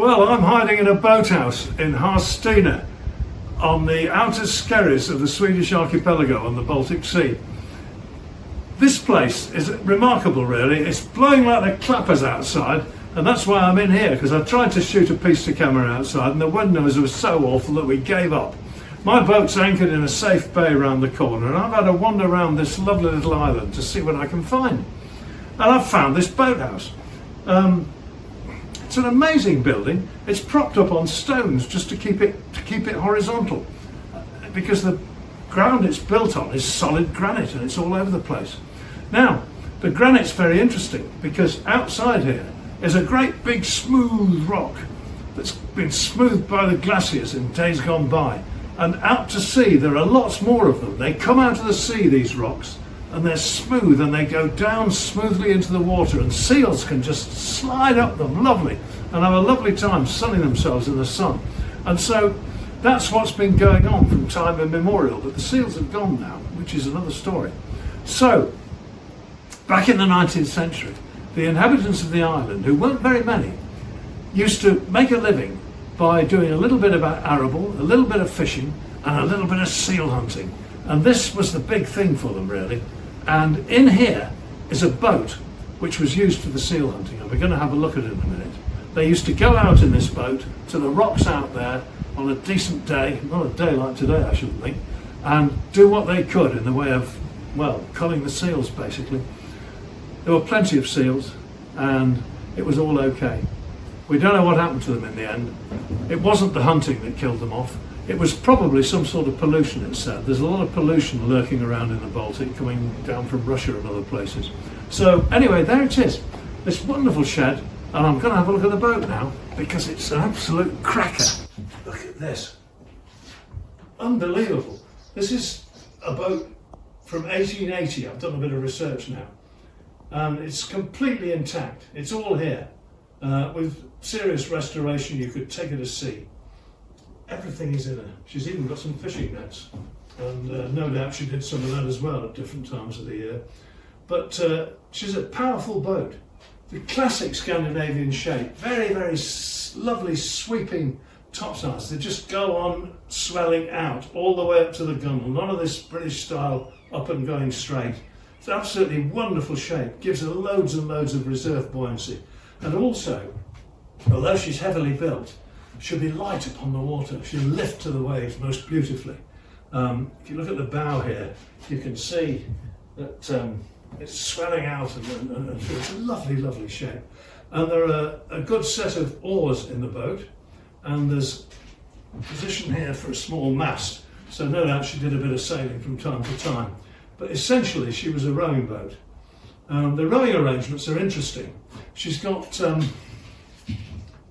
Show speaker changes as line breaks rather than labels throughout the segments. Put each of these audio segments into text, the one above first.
Well, I'm hiding in a boathouse in Harstena on the outer skerries of the Swedish archipelago on the Baltic Sea. This place is remarkable, really. It's blowing like the clappers outside, and that's why I'm in here, because I tried to shoot a piece to camera outside and the wind noise was so awful that we gave up. My boat's anchored in a safe bay around the corner, and I've had a wander around this lovely little island to see what I can find. And I've found this boathouse. It's an amazing building. It's propped up on stones just to keep it horizontal, because the ground it's built on is solid granite and it's all over the place. Now, the granite's very interesting because outside here is a great big smooth rock that's been smoothed by the glaciers in days gone by. And out to sea there are lots more of them. They come out of the sea, these rocks, and they're smooth and they go down smoothly into the water, and seals can just slide up them, lovely, and have a lovely time sunning themselves in the sun. And so that's what's been going on from time immemorial, but the seals have gone now, which is another story. So, back in the 19th century, the inhabitants of the island, who weren't very many, used to make a living by doing a little bit of arable, a little bit of fishing, and a little bit of seal hunting. And this was the big thing for them, really. And in here is a boat which was used for the seal hunting, and we're going to have a look at it in a minute. They used to go out in this boat to the rocks out there on a decent day, not a day like today I shouldn't think, and do what they could in the way of, well, culling the seals basically. There were plenty of seals and it was all okay. We don't know what happened to them in the end. It wasn't the hunting that killed them off. It was probably some sort of pollution, it said. There's a lot of pollution lurking around in the Baltic, coming down from Russia and other places. So anyway, there it is, this wonderful shed, and I'm going to have a look at the boat now, because it's an absolute cracker. Look at this. Unbelievable. This is a boat from 1880. I've done a bit of research now. And it's completely intact. It's all here. With serious restoration, you could take her to sea. Everything is in her. She's even got some fishing nets, and no doubt she did some of that as well at different times of the year. But she's a powerful boat. The classic Scandinavian shape, very, very lovely sweeping topsides. They just go on swelling out all the way up to the gunwale. None of this British style up and going straight. It's absolutely wonderful shape. Gives her loads and loads of reserve buoyancy. And also, although she's heavily built, she'll be light upon the water. She'll lift to the waves most beautifully. If you look at the bow here, you can see that it's swelling out, and it's a lovely, lovely shape. And there are a good set of oars in the boat, and there's a position here for a small mast. So no doubt she did a bit of sailing from time to time. But essentially, she was a rowing boat. The rowing arrangements are interesting. She's got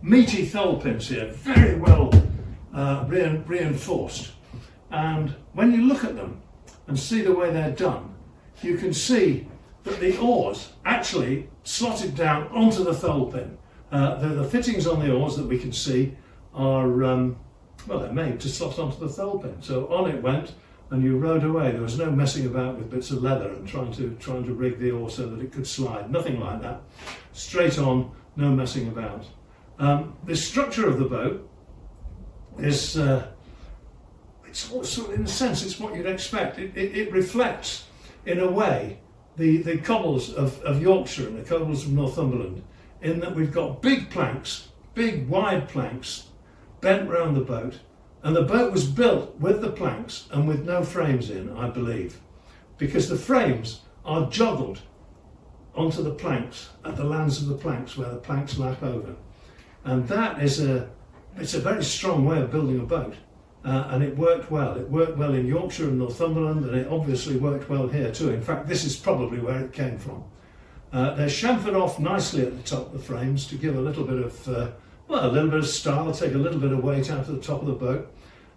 meaty thole pins here, very well reinforced. And when you look at them and see the way they're done, you can see that the oars actually slotted down onto the thole pin. The fittings on the oars that we can see are, well, they're made to slot onto the thole pin. So on it went, and you rowed away. There was no messing about with bits of leather and trying to rig the oar so that it could slide. Nothing like that. Straight on, no messing about. The structure of the boat is, it's also, in a sense, it's what you'd expect. It reflects, in a way, the cobbles of Yorkshire and the cobbles of Northumberland, in that we've got big planks, big wide planks, bent round the boat. And the boat was built with the planks and with no frames in, I believe, because the frames are joggled onto the planks at the lands of the planks where the planks lap over. And that is it's a very strong way of building a boat. And it worked well. It worked well in Yorkshire and Northumberland, and it obviously worked well here too. In fact, this is probably where it came from. They're chamfered off nicely at the top of the frames to give a little bit of well, a little bit of style, take a little bit of weight out of the top of the boat.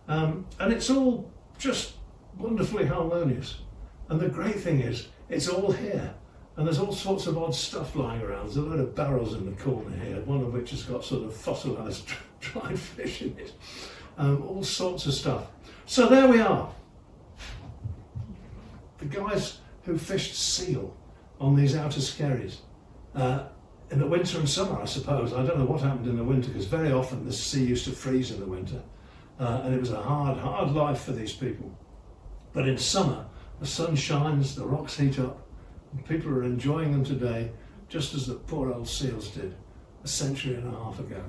And it's all just wonderfully harmonious. And the great thing is, it's all here. And there's all sorts of odd stuff lying around. There's a load of barrels in the corner here, one of which has got sort of fossilised dried fish in it. All sorts of stuff. So there we are. The guys who fished seal on these outer skerries in the winter and summer, I suppose. I don't know what happened in the winter, because very often the sea used to freeze in the winter, and it was a hard life for these people. But in summer, the sun shines, the rocks heat up, and people are enjoying them today, just as the poor old seals did a century and a half ago.